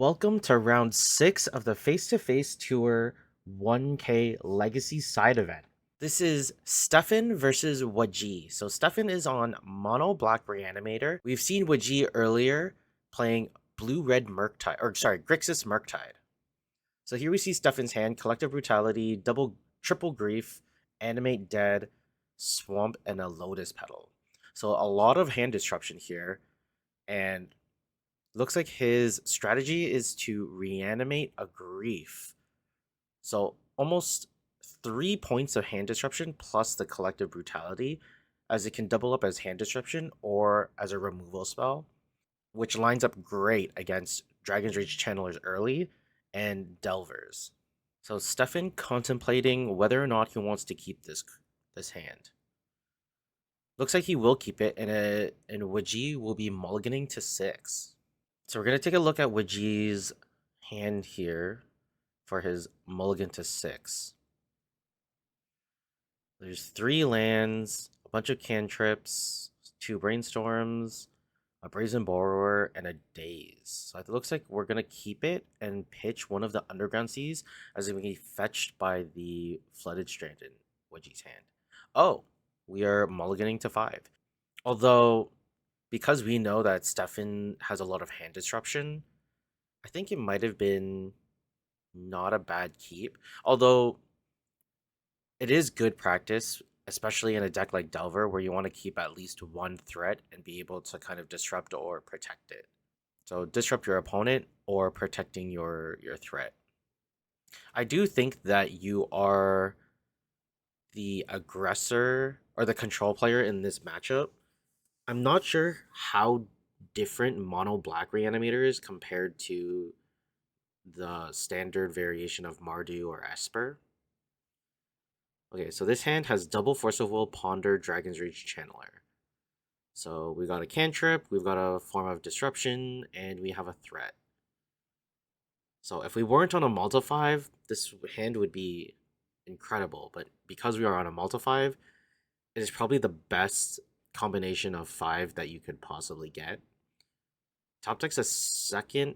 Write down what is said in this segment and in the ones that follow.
Welcome to round 6 of the face-to-face tour 1K Legacy side event. This is Stephan versus Wajih. So Stephan is on Mono Black Reanimator. We've seen Wajih earlier playing Blue-Red Murktide, or sorry, Grixis Murktide. So here we see Stephan's hand: Collective Brutality, Triple Grief, Animate Dead, Swamp, and a Lotus Petal. So a lot of hand disruption here, and looks like his strategy is to reanimate a grief. So almost 3 points of hand disruption plus the collective brutality, as it can double up as hand disruption or as a removal spell, which lines up great against Dragon's Rage Channelers early and Delvers. So Stephan contemplating whether or not he wants to keep this hand. Looks like he will keep it, and Wajih will be mulliganing to 6. So we're going to take a look at Wajih's hand here for his mulligan to 6. There's 3 lands, a bunch of cantrips, 2 brainstorms, a brazen borrower, and a daze. So it looks like we're going to keep it and pitch one of the underground seas as it will be fetched by the flooded strand in Wajih's hand. Oh, we are mulliganing to 5. Although, because we know that Stephan has a lot of hand disruption, I think it might have been not a bad keep. Although, it is good practice, especially in a deck like Delver, where you want to keep at least one threat and be able to kind of disrupt or protect it. So disrupt your opponent or protecting your threat. I do think that you are the aggressor or the control player in this matchup. I'm not sure how different mono black reanimator is compared to the standard variation of Mardu or Esper. Okay, so this hand has double Force of Will, Ponder, Dragon's Rage, Channeler. So we got a cantrip, we've got a form of disruption, and we have a threat. So if we weren't on a multi-5, this hand would be incredible. But because we are on a multi-5, it is probably the best combination of 5 that you could possibly get. Top deck's a second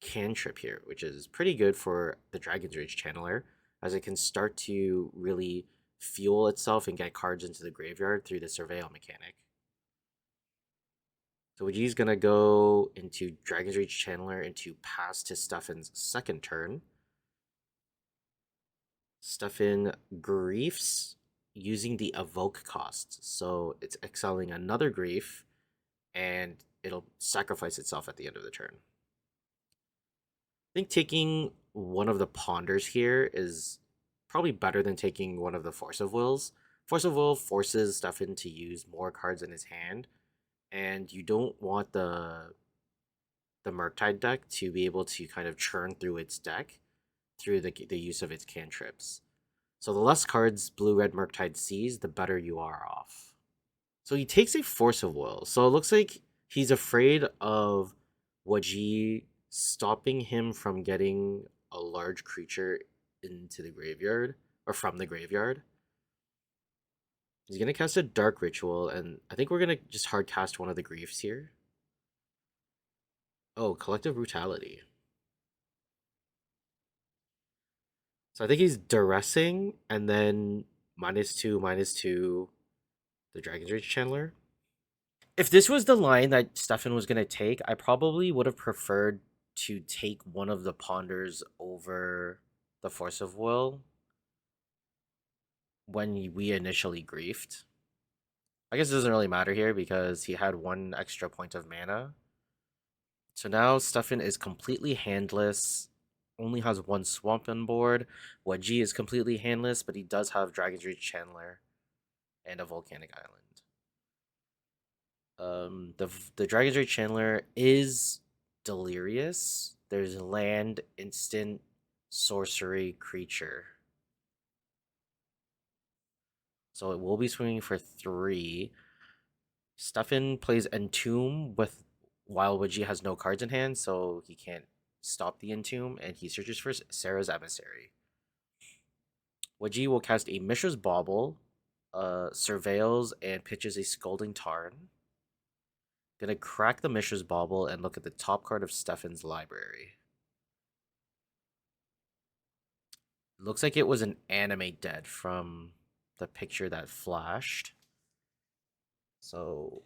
cantrip here, which is pretty good for the Dragon's Rage Channeler, as it can start to really fuel itself and get cards into the graveyard through the Surveil mechanic. So Wajih's gonna go into Dragon's Rage Channeler into pass to Stephan's second turn. Stephan griefs using the evoke cost. So it's exiling another grief, and it'll sacrifice itself at the end of the turn. I think taking one of the ponders here is probably better than taking one of the Force of Wills. Force of Will forces Stephan to use more cards in his hand, and you don't want the Murktide deck to be able to kind of churn through its deck through the use of its cantrips. So the less cards Blue-Red Murktide sees, the better you are off. So he takes a Force of Will. So it looks like he's afraid of Wajih stopping him from getting a large creature into the graveyard, or from the graveyard. He's going to cast a Dark Ritual, and I think we're going to just hard cast one of the griefs here. Oh, Collective Brutality. So I think he's duressing, and then -2/-2 the Dragon's Rage Channeler. If this was the line that Stephan was going to take, I probably would have preferred to take one of the ponders over the Force of Will when we initially griefed. I guess it doesn't really matter here because he had 1 extra point of mana. So now Stephan is completely handless, only has 1 swamp on board. Wajih is completely handless, but he does have Dragon's Rage Channeler and a Volcanic Island. The Dragon's Rage Channeler is delirious. There's land, instant, sorcery, creature. So it will be swinging for 3. Stephan plays Entomb while Wajih has no cards in hand, so he can't stop the Entomb, and he searches for Sarah's Emissary. Wajih will cast a Mishra's Bauble, surveils, and pitches a Scalding Tarn. Gonna crack the Mishra's Bauble and look at the top card of Stephan's library. Looks like it was an Animate Dead from the picture that flashed. So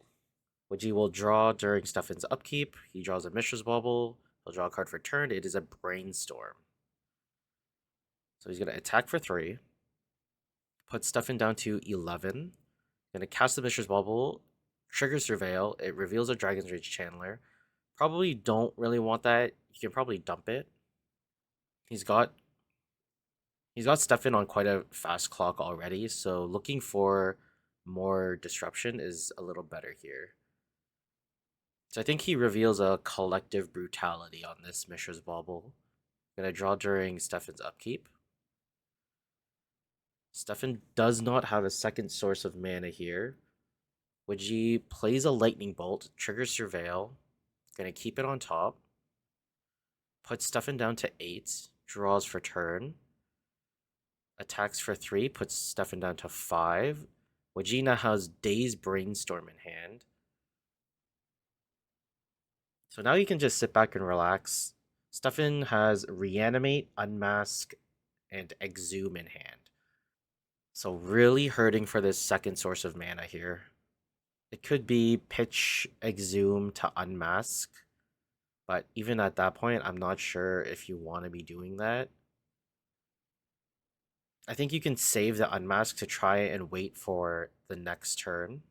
Wajih will draw during Stephan's upkeep. He draws a Mishra's Bauble. He'll draw a card for turn. It is a Brainstorm. So he's going to attack for 3. Put Stephan down to 11. Going to cast the Mishra's Bauble. Trigger Surveil. It reveals a Dragon's Rage Channeler. Probably don't really want that. You can probably dump it. He's got Stephan on quite a fast clock already, so looking for more disruption is a little better here. So I think he reveals a collective brutality on this Mishra's Bauble. Gonna draw during Stephan's upkeep. Stephan does not have a second source of mana here. Wajih plays a Lightning Bolt, triggers Surveil. Gonna keep it on top. Puts Stephan down to 8, draws for turn. Attacks for 3, puts Stephan down to 5. Wajih now has Day's Brainstorm in hand. So now you can just sit back and relax. Stephan has Reanimate, Unmask, and Exhume in hand. So really hurting for this second source of mana here. It could be pitch Exhume to Unmask, but even at that point, I'm not sure if you want to be doing that. I think you can save the Unmask to try and wait for the next turn.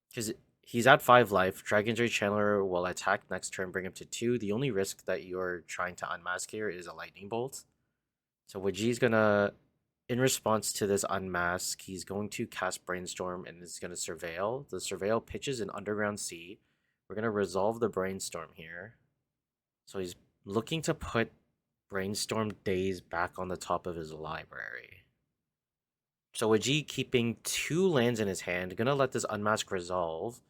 Because he's at 5 life. Dragon's Rage Channeler will attack next turn, bring him to 2. The only risk that you're trying to unmask here is a Lightning Bolt. So Wajih's gonna, in response to this unmask, he's going to cast Brainstorm and is gonna Surveil. The Surveil pitches an Underground Sea. We're gonna resolve the Brainstorm here. So he's looking to put Brainstorm Days back on the top of his library. So Wajih keeping 2 lands in his hand, gonna let this unmask resolve.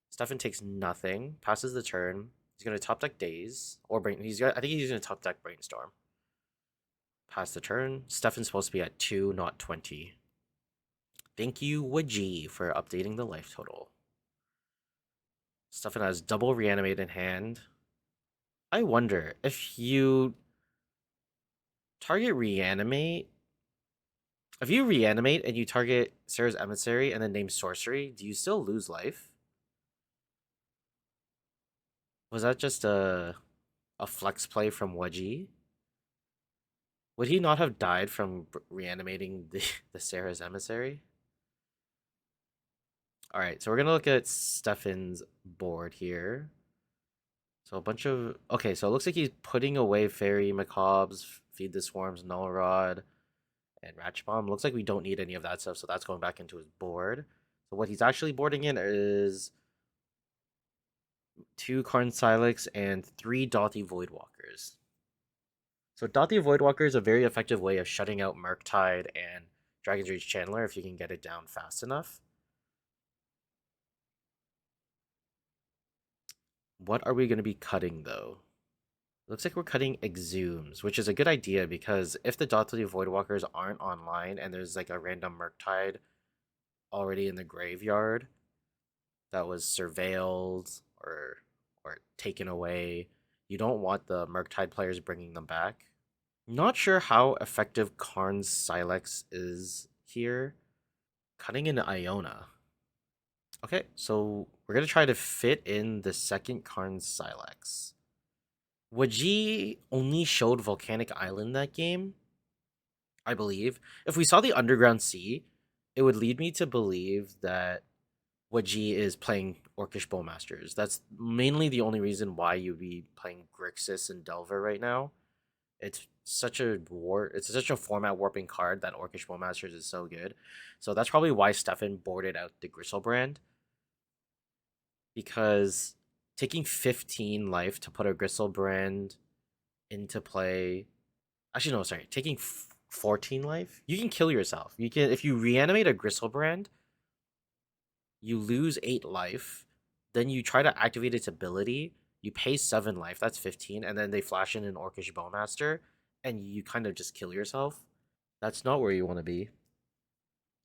Stephan takes nothing, passes the turn. He's gonna top deck Days or I think he's gonna top deck Brainstorm. Pass the turn. Stephan's supposed to be at 2, not 20. Thank you, Wajih, for updating the life total. Stephan has double Reanimate in hand. I wonder if you target Reanimate. If you Reanimate and you target Sarah's Emissary and then name Sorcery, do you still lose life? Was that just a flex play from Wajih? Would he not have died from reanimating the Sarah's Emissary? Alright, so we're going to look at Stephan's board here. So a bunch of... Okay, so it looks like he's putting away Fairy Macabres, Feed the Swarms, Null Rod, and Ratchet Bomb. Looks like we don't need any of that stuff, so that's going back into his board. So what he's actually boarding in is 2 Karn Silex and 3 Dauthi Voidwalkers. So Dauthi Voidwalker is a very effective way of shutting out Murktide and Dragon's Rage Channeler if you can get it down fast enough. What are we going to be cutting, though? Looks like we're cutting Exhumes, which is a good idea because if the Dauthi Voidwalkers aren't online and there's like a random Murktide already in the graveyard that was surveilled or taken away, you don't want the Murktide players bringing them back. Not sure how effective Karn's Silex is here. Cutting into Iona. Okay, so we're going to try to fit in the second Karn's Silex. Wajih only showed Volcanic Island that game, I believe. If we saw the Underground Sea, it would lead me to believe that Wajih is playing Orcish Bowmasters. That's mainly the only reason why you'd be playing Grixis and Delver right now. It's such a format warping card that Orcish Bowmasters is so good. So that's probably why Stephan boarded out the Gristlebrand. Because taking 15 life to put a Gristlebrand into play. Actually, no, sorry. Taking 14 life, you can kill yourself. You can, if you reanimate a Gristlebrand, you lose 8 life. Then you try to activate its ability. You pay 7 life. That's 15, and then they flash in an Orcish Bowmaster, and you kind of just kill yourself. That's not where you want to be.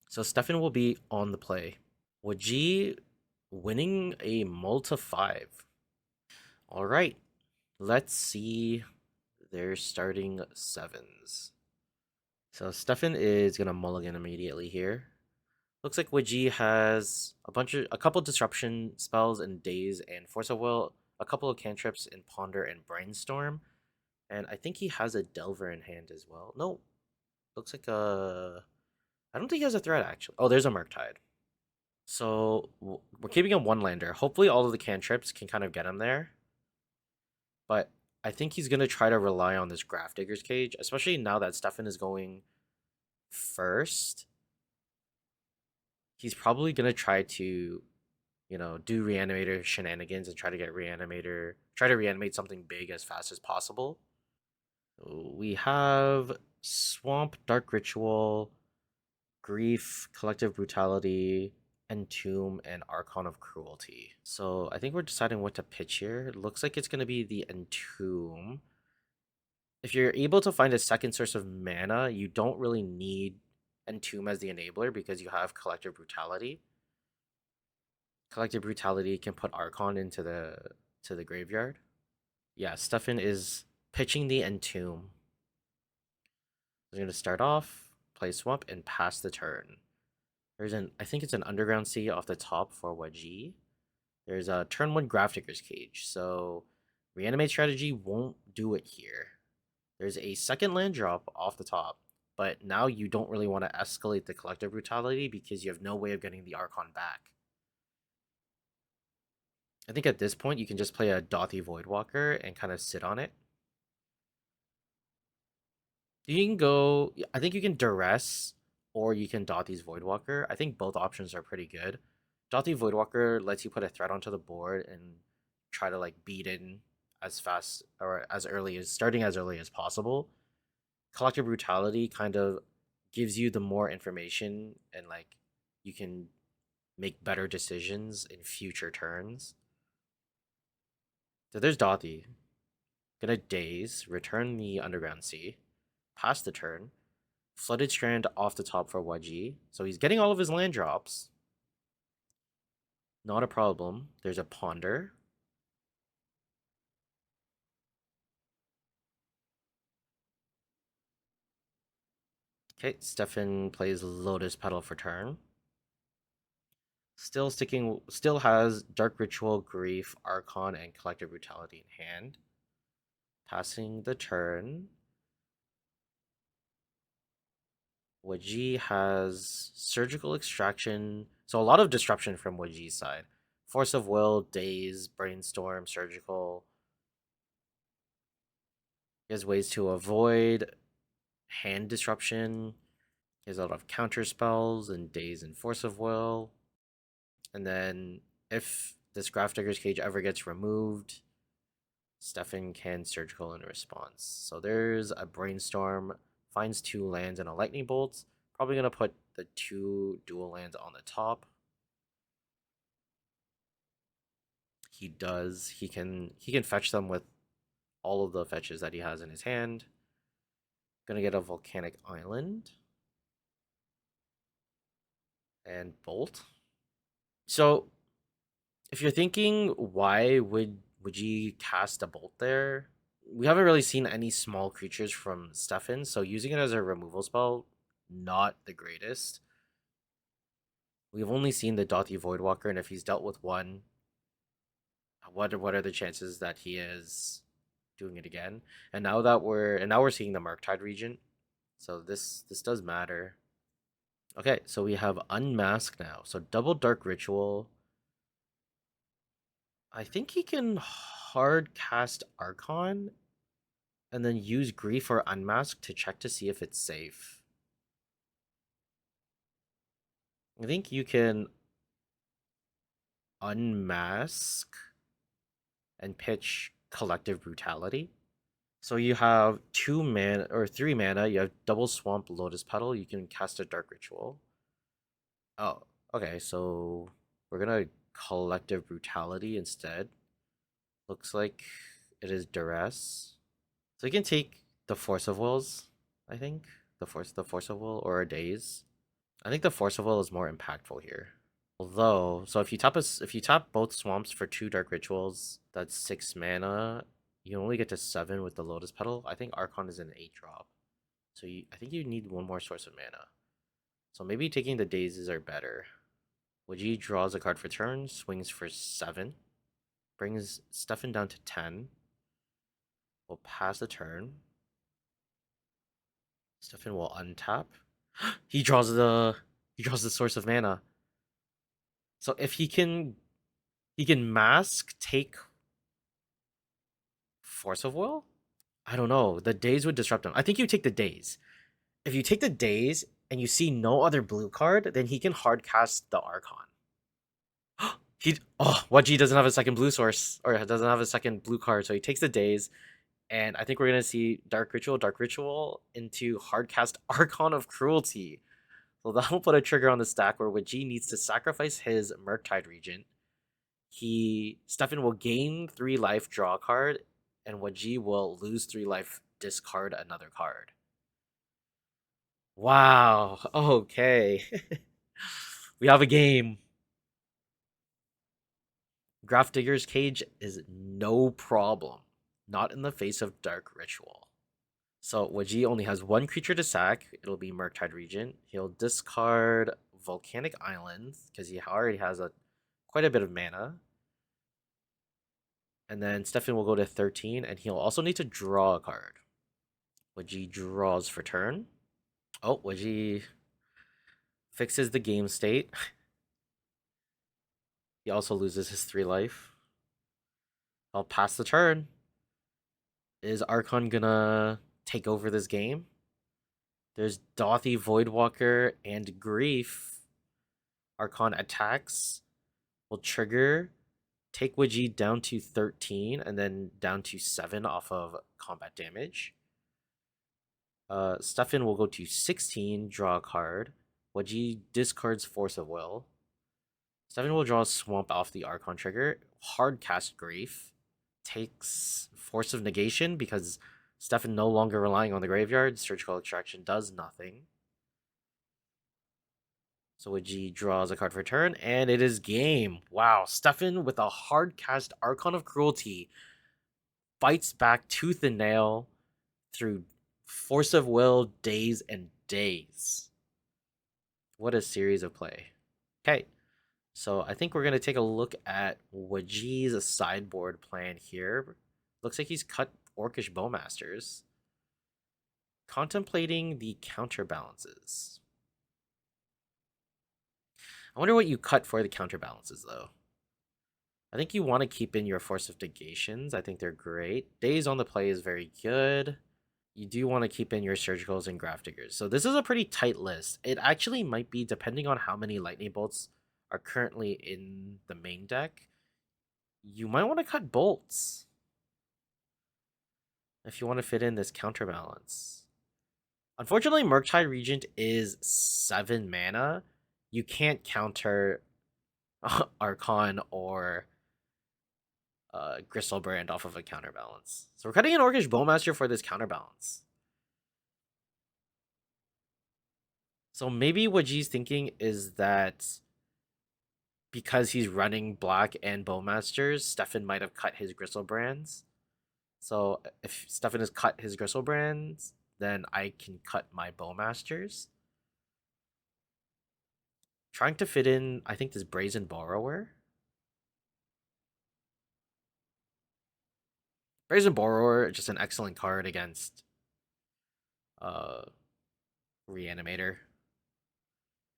So Stephan will be on the play. Wajih winning a multi 5. All right, let's see their starting sevens. So Stefan is gonna mulligan immediately here. Looks like Wajih has a couple disruption spells in Daze and Force of Will, a couple of cantrips in Ponder and Brainstorm, and I think he has a Delver in hand as well. No, looks like a. I don't think he has a threat actually. Oh, there's a Murktide. So we're keeping him one lander. Hopefully, all of the cantrips can kind of get him there, but I think he's gonna try to rely on this Grafdigger's Cage, especially now that Stefan is going first. He's probably gonna try to do Reanimator shenanigans and try to reanimate something big as fast as possible. So we have Swamp, Dark Ritual, Grief, Collective Brutality, Entomb, and Archon of Cruelty. So I think we're deciding what to pitch here. It looks like it's going to be the Entomb. If you're able to find a second source of mana, you don't really need Entomb as the enabler because you have Collective Brutality. Collective Brutality can put Archon into the graveyard. Yeah, Stefan is pitching the Entomb. We're going to start off, play Swamp, and pass the turn. I think it's an Underground Sea off the top for Wajih. There's a turn 1 Grafdigger's Cage, so Reanimate strategy won't do it here. There's a second land drop off the top, but now you don't really want to escalate the Collective Brutality because you have no way of getting the Archon back. I think at this point you can just play a Dothy Voidwalker and kind of sit on it. You can go, I think you can Duress or you can Dothy's Voidwalker. I think both options are pretty good. Dothy Voidwalker lets you put a threat onto the board and try to like beat in as fast or as early as starting as early as possible. Collective Brutality kind of gives you the more information and like you can make better decisions in future turns. So there's Dothy. Gonna Daze, return the Underground Sea, pass the turn, Flooded Strand off the top for Wajih. So he's getting all of his land drops. Not a problem. There's a Ponder. Okay, Stefan plays Lotus Petal for turn. Still has Dark Ritual, Grief, Archon, and Collective Brutality in hand. Passing the turn. Wajih has Surgical Extraction. So a lot of disruption from Wajih's side. Force of Will, Daze, Brainstorm, Surgical. He has ways to avoid hand disruption. He has a lot of counter spells and Daze and Force of Will. And then if this Grafdigger's Cage ever gets removed, Stefan can Surgical in response. So there's a Brainstorm, finds 2 lands and a Lightning Bolt. Probably going to put the 2 dual lands on the top. He does. He can fetch them with all of the fetches that he has in his hand. Gonna get a Volcanic Island and Bolt. So if you're thinking why would you cast a Bolt there, we haven't really seen any small creatures from Stefan, so using it as a removal spell, not the greatest. We've only seen the Dothy Voidwalker, and if he's dealt with one, what are the chances that he is doing it again? And now we're seeing the Murktide Regent, so this does matter. Okay, so we have Unmask now. So double Dark Ritual. I think he can hard cast Archon and then use Grief or Unmask to check to see if it's safe. I think you can Unmask and pitch Collective Brutality. So you have 2 mana or 3 mana. You have double Swamp, Lotus Petal. You can cast a Dark Ritual. Oh, okay. So we're gonna Collective Brutality instead. Looks like it is Duress. So you can take the Force of Wills, I think. The force of Will or a Daze. I think the Force of Will is more impactful here. Although, so if you tap both swamps for 2 Dark Rituals, that's 6 mana. You only get to 7 with the Lotus Petal. I think Archon is an 8 drop. So I think you need one more source of mana. So maybe taking the Dazes are better. Wajih draws a card for turn, swings for 7, brings Stephan down to 10. We'll pass the turn. Stephan will untap. He draws the source of mana. So if he can mask take Force of Will? I don't know. The days would disrupt him. I think you take the days. If you take the days and you see no other blue card, then he can hard cast the Archon. Wajih doesn't have a second blue source, or doesn't have a second blue card, so he takes the days, and I think we're gonna see Dark Ritual into hardcast Archon of Cruelty. So that'll put a trigger on the stack where Wajih needs to sacrifice his Murktide Regent. Stefan will gain 3 life, draw a card, and Wajih will lose 3 life, discard another card. Wow. Okay. We have a game. Grafdigger's Cage is no problem. Not in the face of Dark Ritual. So Wajih only has 1 creature to sack. It'll be Murktide Regent. He'll discard Volcanic Island because he already has quite a bit of mana. And then Stefan will go to 13, and he'll also need to draw a card. Wajih draws for turn. Oh, Wajih fixes the game state. He also loses his 3 life. I'll pass the turn. Is Archon gonna take over this game? There's Dothy, Voidwalker, and Grief. Archon attacks. Will trigger. Take Wajih down to 13 and then down to 7 off of combat damage. Stefan will go to 16, draw a card. Wajih discards Force of Will. Stefan will draw a Swamp off the Archon trigger. Hard cast Grief. Takes Force of Negation because Stefan no longer relying on the graveyard. Surgical Extraction does nothing. So Wajih draws a card for turn, and it is game. Wow, Stefan with a hard cast Archon of Cruelty fights back tooth and nail through Force of Will, days and days. What a series of play. Okay, so I think we're going to take a look at Wajih's sideboard plan here. Looks like he's cut Orcish Bowmasters. Contemplating the counterbalances. I wonder what you cut for the counterbalances, though. I think you want to keep in your Force of Negations. I think they're great. Days on the play is very good. You do want to keep in your Surgicals and Grafdiggers. So this is a pretty tight list. It actually might be, depending on how many Lightning Bolts are currently in the main deck, you might want to cut Bolts if you want to fit in this counterbalance. Unfortunately, Murktide Regent is 7 mana. You can't counter Archon or Gristlebrand off of a counterbalance. So we're cutting an Orcish Bowmaster for this counterbalance. So maybe what G's thinking is that because he's running Black and Bowmasters, Stefan might have cut his Gristlebrands. So if Stefan has cut his Gristlebrands, then I can cut my Bowmasters. Trying to fit in, I think, this Brazen Borrower. Brazen Borrower, just an excellent card against Reanimator.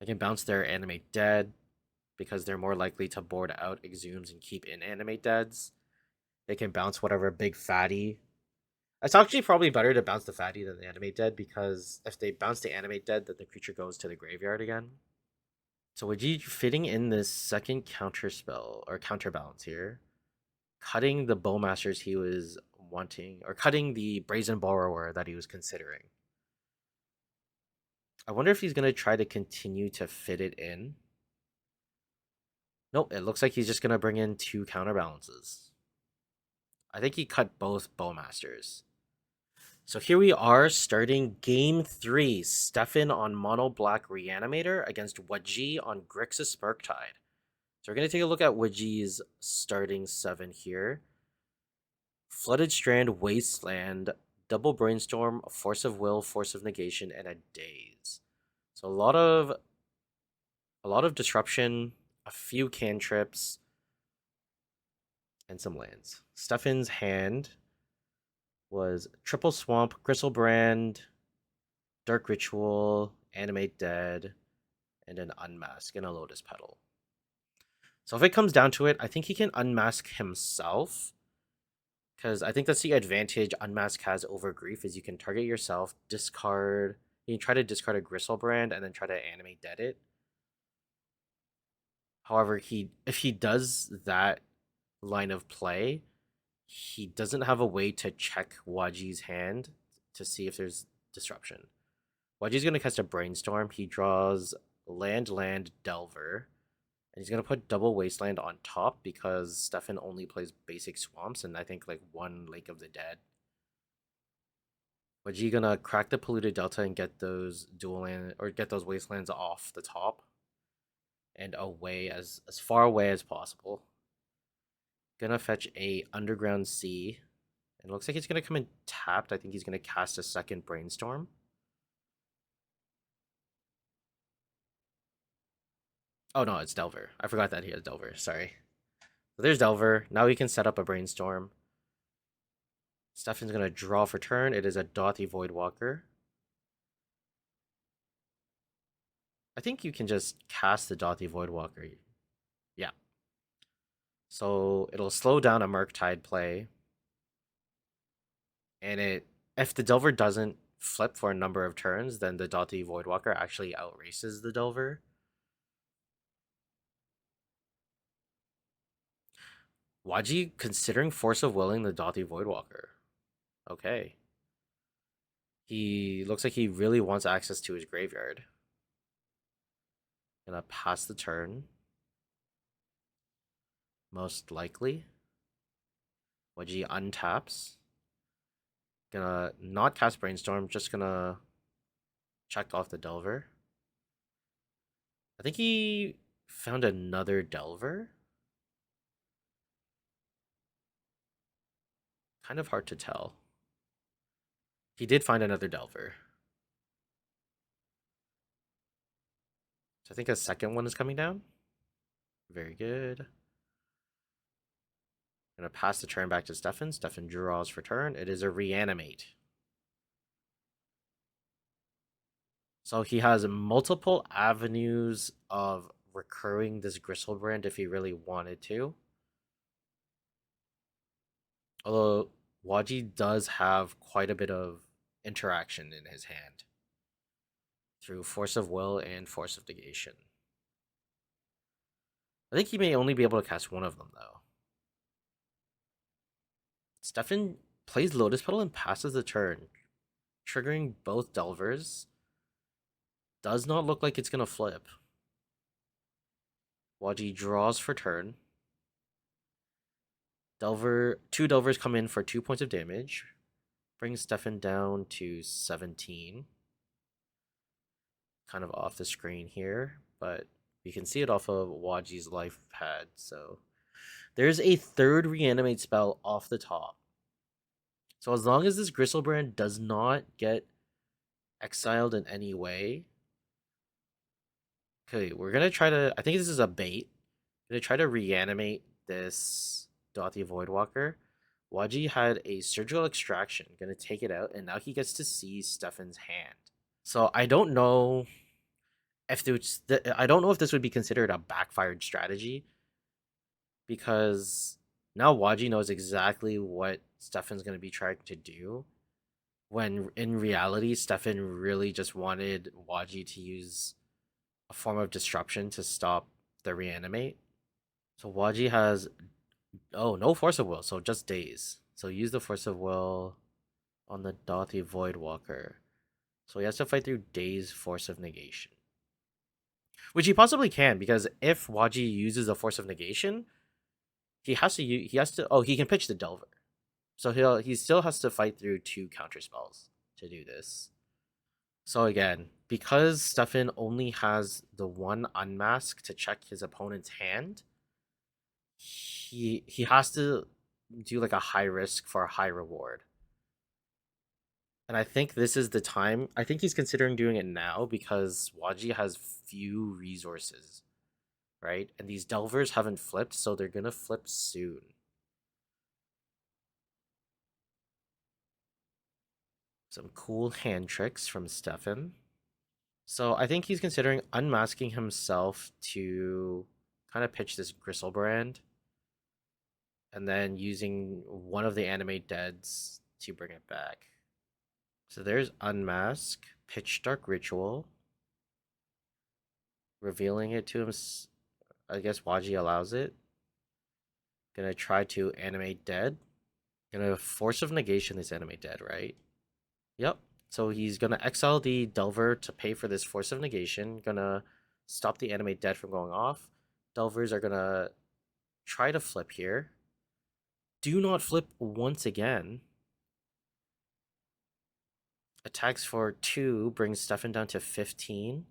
They can bounce their Animate Dead because they're more likely to board out Exhumes and keep in Animate Deads. They can bounce whatever big fatty. It's actually probably better to bounce the fatty than the Animate Dead because if they bounce the Animate Dead, then the creature goes to the graveyard again. So Wajih fitting in this second counter spell or counterbalance here, cutting the Bowmasters he was wanting, or cutting the Brazen Borrower that he was considering. I wonder if he's going to try to continue to fit it in. Nope, it looks like he's just going to bring in 2 counterbalances. I think he cut both Bowmasters. So here we are starting game 3. Stefan on Mono Black Reanimator against Wajih on Grixis Murktide. So we're going to take a look at Wajih's starting 7 here. Flooded Strand, Wasteland, Double Brainstorm, Force of Will, Force of Negation, and a Daze. So a lot of disruption, a few cantrips, and some lands. Stephan's hand was Triple Swamp, Gristlebrand, Dark Ritual, Animate Dead, and an Unmask and a Lotus Petal. So if it comes down to it, I think he can unmask himself. Because I think that's the advantage Unmask has over Grief is you can target yourself, discard. You can try to discard a Gristlebrand and then try to animate dead it. However, if he does that line of play, he doesn't have a way to check Wajih's hand to see if there's disruption. Wajih's going to cast a Brainstorm. He draws land, Delver. And he's going to put double Wasteland on top because Stephan only plays basic swamps and I think like one Lake of the Dead. Wajih going to crack the Polluted Delta and get those dual land or get those Wastelands off the top and away as far away as possible. Gonna fetch a Underground Sea. And it looks like he's gonna come in tapped. I think he's gonna cast a second Brainstorm. Oh no, it's Delver. I forgot that he has Delver. Sorry. So there's Delver. Now he can set up a Brainstorm. Stephan's gonna draw for turn. It is a Dauthi Voidwalker. I think you can just cast the Dauthi Voidwalker. Yeah. So it'll slow down a Murktide play. And if the Delver doesn't flip for a number of turns, then the Dauthi Voidwalker actually outraces the Delver. Wajih considering Force of Willing the Dauthi Voidwalker. Okay. He looks like he really wants access to his graveyard. Gonna pass the turn. Most likely. Wajih untaps. Gonna not cast Brainstorm, just gonna check off the Delver. I think he found another Delver. Kind of hard to tell. He did find another Delver. So I think a second one is coming down. Very good. Gonna pass the turn back to Stephan. Stephan draws for turn. It is a Reanimate. So he has multiple avenues of recurring this Gristlebrand if he really wanted to. Although Wajih does have quite a bit of interaction in his hand through Force of Will and Force of Negation. I think he may only be able to cast one of them, though. Stephan plays Lotus Petal and passes the turn, triggering both Delvers. Does not look like it's going to flip. Wajih draws for turn. Two Delvers come in for 2 points of damage. Brings Stephan down to 17. Kind of off the screen here, but you can see it off of Wajih's life pad. So there's a third Reanimate spell off the top. So as long as this Gristlebrand does not get exiled in any way. Okay, we're gonna try to. I think this is a bait. Gonna try to reanimate this Dauthi Voidwalker. Wajih had a Surgical Extraction. Gonna take it out, and now he gets to see Stephan's hand. So I don't know if this would be considered a backfired strategy, because now Wajih knows exactly what Stephan's gonna be trying to do. When in reality, Stephan really just wanted Wajih to use a form of disruption to stop the Reanimate. So Wajih has no Force of Will, so just Daze. So use the Force of Will on the Dauthi Voidwalker. So he has to fight through Daze Force of Negation. Which he possibly can, because if Wajih uses a Force of Negation, he can pitch the Delver. So he still has to fight through 2 counter spells to do this. So again, because Stephan only has the one unmask to check his opponent's hand, he has to do like a high risk for a high reward. And I think this is the time. I think he's considering doing it now because Wajih has few resources, right? And these Delvers haven't flipped, so they're gonna flip soon. Some cool hand tricks from Stephan. So I think he's considering unmasking himself to kind of pitch this Griselbrand and then using one of the animate deads to bring it back. So there's Unmask, Pitch Dark Ritual, revealing it to him. I guess Wajih allows it. Gonna try to animate dead. Gonna Force of Negation this animate dead, right? Yep. So he's gonna exile the Delver to pay for this Force of Negation. Gonna stop the animate dead from going off. Delvers are gonna try to flip here. Do not flip once again. Attacks for 2 brings Stephan down to 15.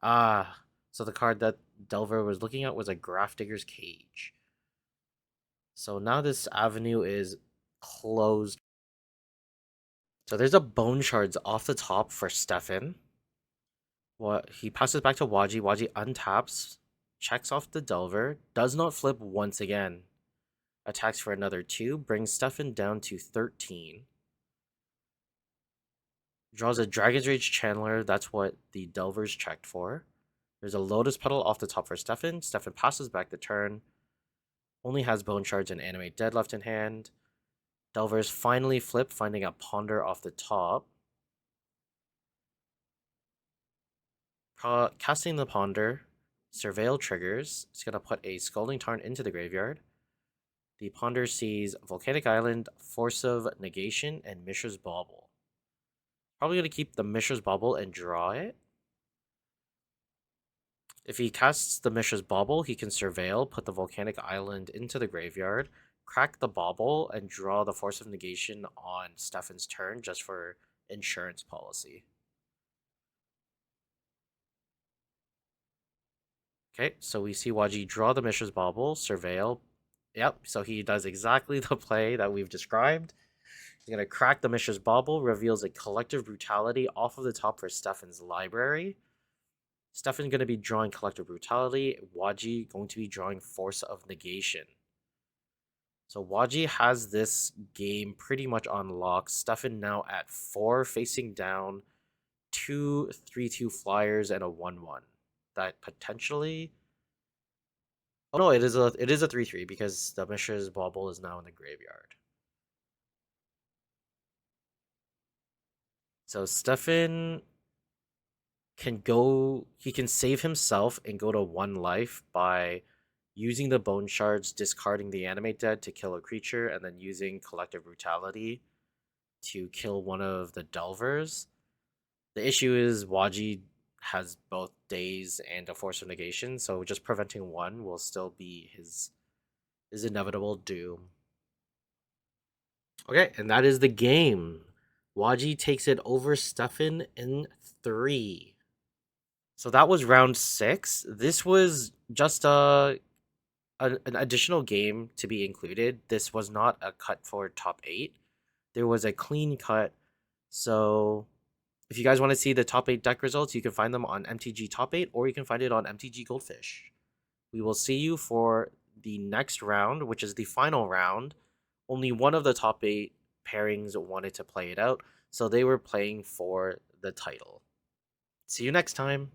Ah, so the card that Delver was looking at was a Grafdigger's Cage. So now this avenue is closed. So there's a Bone Shards off the top for Stephan. What he passes back to Wajih. Wajih untaps, checks off the Delver, does not flip once again. Attacks for another 2, brings Stephan down to 13. Draws a Dragon's Rage Channeler, that's what the Delver's checked for. There's a Lotus Petal off the top for Stephan. Stephan passes back the turn. Only has Bone Shards and Animate Dead left in hand. Delvers finally flip, finding a Ponder off the top. Casting the Ponder, Surveil triggers. It's going to put a Scalding Tarn into the graveyard. The Ponder sees Volcanic Island, Force of Negation, and Mishra's Bauble. Probably going to keep the Mishra's Bauble and draw it. If he casts the Mishra's Bauble, he can Surveil, put the Volcanic Island into the graveyard, crack the Bauble, and draw the Force of Negation on Stephan's turn just for insurance policy. Okay, so we see Wajih draw the Mishra's Bauble, Surveil. Yep, so he does exactly the play that we've described. He's going to crack the Mishra's Bauble, reveals a Collective Brutality off of the top for Stephan's library. Stephan's going to be drawing Collective Brutality. Wajih going to be drawing Force of Negation. So Wajih has this game pretty much on lock. Stephan now at 4, facing down 2 3/2 flyers and a 1/1. That potentially. Oh no, it is a 3/3 because the Mishra's Bauble is now in the graveyard. So Stephan he can save himself and go to 1 life by using the Bone Shards, discarding the Animate Dead to kill a creature, and then using Collective Brutality to kill one of the Delvers. The issue is Wajih has both Daze and a Force of Negation, so just preventing one will still be his inevitable doom. Okay, and that is the game. Wajih takes it over Stephan in 3. So that was round 6. This was just an additional game to be included. This was not a cut for top 8. There was a clean cut. So if you guys want to see the top 8 deck results, you can find them on MTG Top 8 or you can find it on MTG Goldfish. We will see you for the next round, which is the final round. Only one of the top 8 pairings wanted to play it out, so they were playing for the title. See you next time.